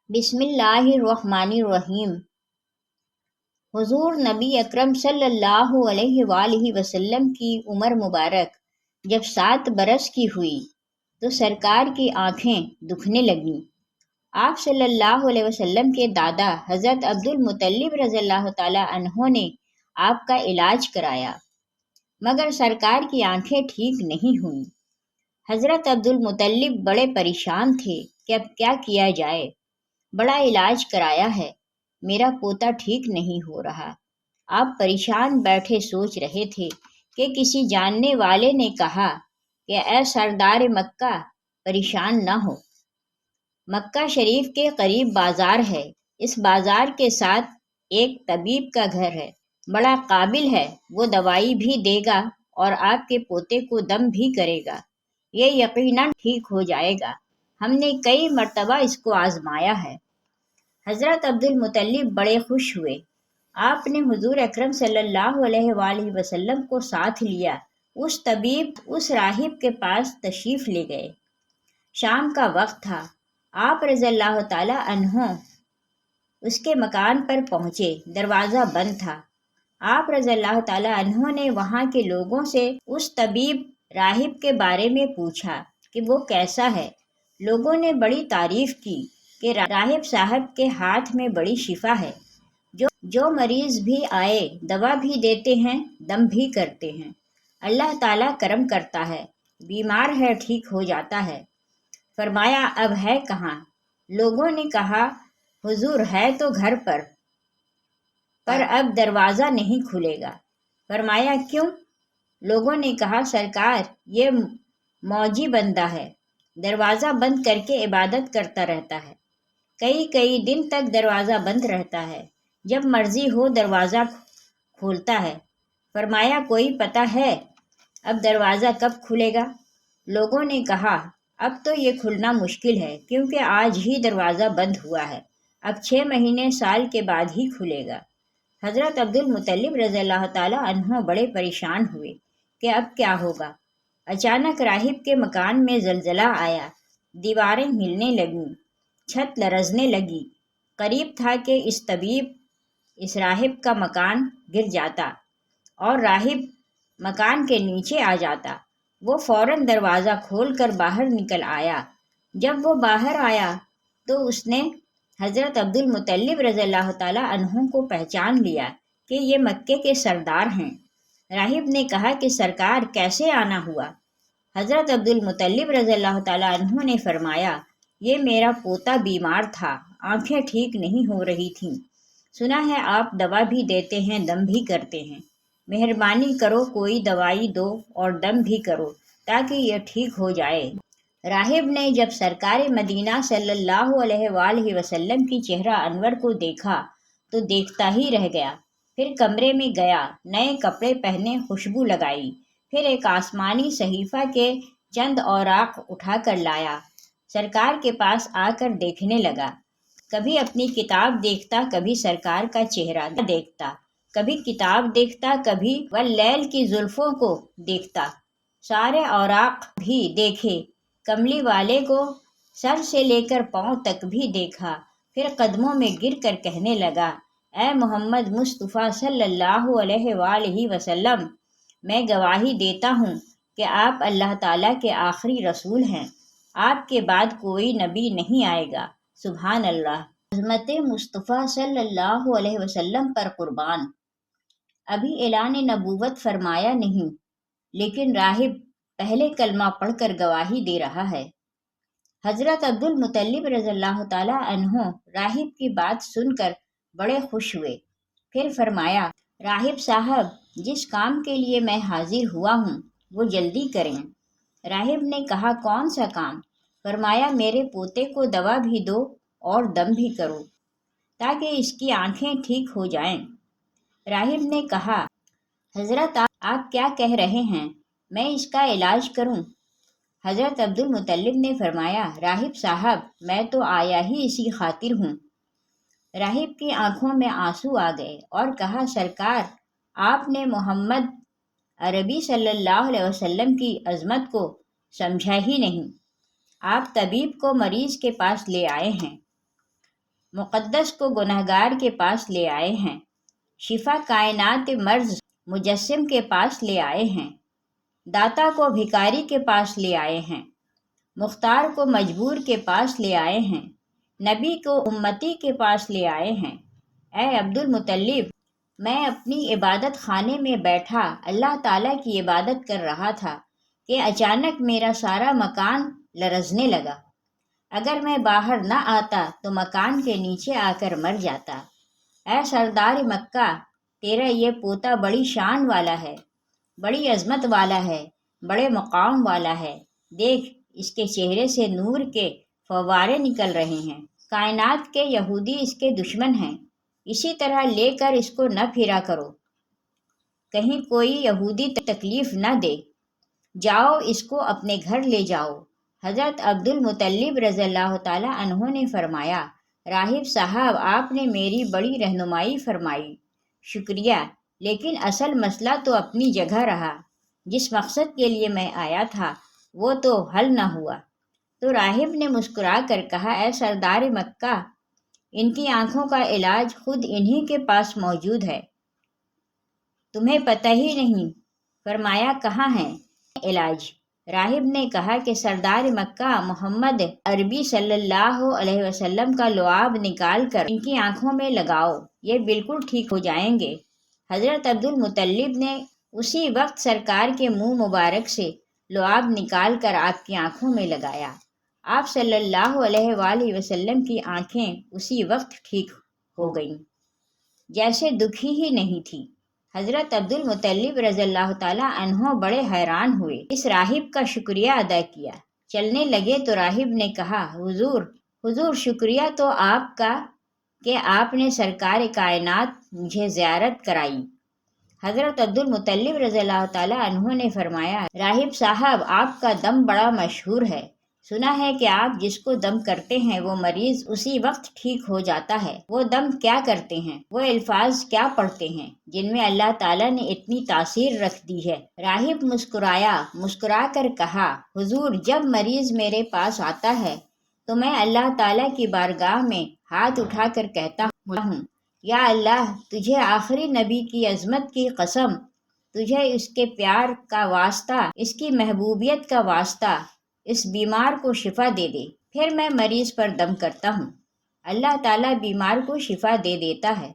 بسم اللہ الرحمن الرحیم۔ حضور نبی اکرم صلی اللہ علیہ وآلہ وسلم کی عمر مبارک جب 7 برس کی ہوئی تو سرکار کی آنکھیں دکھنے لگیں۔ آپ صلی اللہ علیہ وسلم کے دادا حضرت عبد المطلب رضی اللہ تعالی عنہ نے آپ کا علاج کرایا، مگر سرکار کی آنکھیں ٹھیک نہیں ہوئیں۔ حضرت عبد المطلب بڑے پریشان تھے کہ اب کیا کیا جائے، بڑا علاج کرایا ہے، میرا پوتا ٹھیک نہیں ہو رہا۔ آپ پریشان بیٹھے سوچ رہے تھے کہ کسی جاننے والے نے کہا کہ اے سردار مکہ، پریشان نہ ہو، مکہ شریف کے قریب بازار ہے، اس بازار کے ساتھ ایک طبیب کا گھر ہے، بڑا قابل ہے، وہ دوائی بھی دے گا اور آپ کے پوتے کو دم بھی کرے گا، یہ یقیناً ٹھیک ہو جائے گا، ہم نے کئی مرتبہ اس کو آزمایا ہے۔ حضرت عبد المطلب بڑے خوش ہوئے۔ آپ نے حضور اکرم صلی اللہ علیہ وآلہ وسلم کو ساتھ لیا، اس طبیب، اس راہب کے پاس تشریف لے گئے۔ شام کا وقت تھا، آپ رضی اللہ تعالی عنہ اس کے مکان پر پہنچے، دروازہ بند تھا۔ آپ رضی اللہ تعالی عنہ نے وہاں کے لوگوں سے اس طبیب راہب کے بارے میں پوچھا کہ وہ کیسا ہے۔ لوگوں نے بڑی تعریف کی کہ راہب صاحب کے ہاتھ میں بڑی شفا ہے، جو مریض بھی آئے دوا بھی دیتے ہیں، دم بھی کرتے ہیں، اللہ تعالیٰ کرم کرتا ہے، بیمار ہے ٹھیک ہو جاتا ہے۔ فرمایا اب ہے کہاں؟ لوگوں نے کہا حضور ہے تو گھر پر اب دروازہ نہیں کھلے گا۔ فرمایا کیوں؟ لوگوں نے کہا سرکار یہ موجی بندہ ہے، دروازہ بند کر کے عبادت کرتا رہتا ہے، کئی دن تک دروازہ بند رہتا ہے، جب مرضی ہو دروازہ کھولتا ہے۔ فرمایا کوئی پتہ ہے اب دروازہ کب کھلے گا؟ لوگوں نے کہا اب تو یہ کھلنا مشکل ہے، کیونکہ آج ہی دروازہ بند ہوا ہے، اب 6 مہینے سال کے بعد ہی کھلے گا۔ حضرت عبد المطلب رضی اللہ تعالی عنہ بڑے پریشان ہوئے کہ اب کیا ہوگا۔ اچانک راہب کے مکان میں زلزلہ آیا، دیواریں ہلنے لگیں، چھت لرزنے لگی، قریب تھا کہ اس راہب کا مکان گر جاتا اور راہب مکان کے نیچے آ جاتا۔ وہ فوراً دروازہ کھول کر باہر نکل آیا۔ جب وہ باہر آیا تو اس نے حضرت عبد المطلب رضی اللہ تعالی عنہ کو پہچان لیا کہ یہ مکے کے سردار ہیں۔ راہب نے کہا کہ سرکار کیسے آنا ہوا؟ حضرت عبد المطلب رضی اللہ تعالی عنہ نے فرمایا یہ میرا پوتا بیمار تھا، آنکھیں ٹھیک نہیں ہو رہی تھیں، سنا ہے آپ دوا بھی دیتے ہیں، دم بھی کرتے ہیں، مہربانی کرو کوئی دوائی دو اور دم بھی کرو تاکہ یہ ٹھیک ہو جائے۔ راہب نے جب سرکار مدینہ صلی اللہ علیہ وآلہ وسلم کی چہرہ انور کو دیکھا تو دیکھتا ہی رہ گیا، پھر کمرے میں گیا، نئے کپڑے پہنے، خوشبو لگائی، پھر ایک آسمانی صحیفہ کے چند اوراق اٹھا کر لایا، سرکار کے پاس آ کر دیکھنے لگا، کبھی اپنی کتاب دیکھتا، کبھی سرکار کا چہرہ دیکھتا، کبھی کتاب دیکھتا، کبھی واللیل کی زلفوں کو دیکھتا، سارے اوراق بھی دیکھے، کملی والے کو سر سے لے کر پاؤں تک بھی دیکھا، پھر قدموں میں گر کر کہنے لگا اے محمد مصطفیٰ صلی اللہ علیہ وآلہ وسلم، میں گواہی دیتا ہوں کہ آپ اللہ تعالیٰ کے آخری رسول ہیں، آپ کے بعد کوئی نبی نہیں آئے گا، سبحان اللہ۔ عظمت مصطفیٰ صلی اللہ علیہ وسلم پر قربان۔ ابھی اعلان نبوت فرمایا نہیں، لیکن راہب پہلے کلمہ پڑھ کر گواہی دے رہا ہے۔ حضرت عبد المطلب رضی اللہ تعالی عنہ راہب کی بات سن کر بڑے خوش ہوئے، پھر فرمایا راہب صاحب جس کام کے لیے میں حاضر ہوا ہوں وہ جلدی کریں۔ راہب نے کہا کون سا کام؟ فرمایا میرے پوتے کو دوا بھی دو اور دم بھی کرو تاکہ اس کی آنکھیں ٹھیک ہو جائیں۔ راہب نے کہا حضرت آپ کیا کہہ رہے ہیں، میں اس کا علاج کروں؟ حضرت عبد المطلب نے فرمایا راہب صاحب میں تو آیا ہی اسی خاطر ہوں۔ راہب کی آنکھوں میں آنسو آ گئے اور کہا سرکار آپ نے محمد عربی صلی اللہ علیہ وسلم کی عظمت کو سمجھا ہی نہیں، آپ طبیب کو مریض کے پاس لے آئے ہیں، مقدس کو گنہگار کے پاس لے آئے ہیں، شفا کائنات مرض مجسم کے پاس لے آئے ہیں، داتا کو بھکاری کے پاس لے آئے ہیں، مختار کو مجبور کے پاس لے آئے ہیں، نبی کو امتی کے پاس لے آئے ہیں۔ اے عبد المطلب، میں اپنی عبادت خانے میں بیٹھا اللہ تعالیٰ کی عبادت کر رہا تھا کہ اچانک میرا سارا مکان لرزنے لگا۔ اگر میں باہر نہ آتا تو مکان کے نیچے آ کر مر جاتا۔ اے سردار مکہ، تیرا یہ پوتا بڑی شان والا ہے، بڑی عظمت والا ہے، بڑے مقام والا ہے، دیکھ اس کے چہرے سے نور کے فوارے نکل رہے ہیں، کائنات کے یہودی اس کے دشمن ہیں، اسی طرح لے کر اس کو نہ پھرا کرو، کہیں کوئی یہودی تکلیف نہ دے، جاؤ اس کو اپنے گھر لے جاؤ۔ حضرت عبد المطلب رضی اللہ تعالیٰ عنہ نے فرمایا، راہب صاحب، آپ نے میری بڑی رہنمائی فرمائی، شکریہ، لیکن اصل مسئلہ تو اپنی جگہ رہا، جس مقصد کے لیے میں آیا تھا وہ تو حل نہ ہوا۔ تو راہب نے مسکرا کر کہا، اے سردار مکہ، ان کی آنکھوں کا علاج خود انہی کے پاس موجود ہے، تمہیں پتہ ہی نہیں۔ فرمایا، کہاں ہے علاج؟ راہب نے کہا کہ سردار مکہ محمد عربی صلی اللہ علیہ وسلم کا لعاب نکال کر ان کی آنکھوں میں لگاؤ، یہ بالکل ٹھیک ہو جائیں گے۔ حضرت عبد المطلب نے اسی وقت سرکار کے منہ مبارک سے لعاب نکال کر آپ کی آنکھوں میں لگایا۔ آپ صلی اللہ علیہ وآلہ وسلم کی آنکھیں اسی وقت ٹھیک ہو گئیں، جیسے دکھی ہی نہیں تھی۔ حضرت عبد المطلب رضی اللہ تعالیٰ عنہ بڑے حیران ہوئے، اس راہب کا شکریہ ادا کیا۔ چلنے لگے تو راہب نے کہا، حضور شکریہ تو آپ کا کہ آپ نے سرکار کائنات مجھے زیارت کرائی۔ حضرت عبد المطلب رضی اللہ تعالیٰ عنہ نے فرمایا، راہب صاحب، آپ کا دم بڑا مشہور ہے، سنا ہے کہ آپ جس کو دم کرتے ہیں وہ مریض اسی وقت ٹھیک ہو جاتا ہے۔ وہ دم کیا کرتے ہیں، وہ الفاظ کیا پڑھتے ہیں جن میں اللہ تعالیٰ نے اتنی تاثیر رکھ دی ہے؟ راہب مسکرا کر کہا، حضور، جب مریض میرے پاس آتا ہے تو میں اللہ تعالیٰ کی بارگاہ میں ہاتھ اٹھا کر کہتا ہوں، یا اللہ، تجھے آخری نبی کی عظمت کی قسم، تجھے اس کے پیار کا واسطہ، اس کی محبوبیت کا واسطہ، اس بیمار کو شفا دے دے۔ پھر میں مریض پر دم کرتا ہوں، اللہ تعالیٰ بیمار کو شفا دے دیتا ہے۔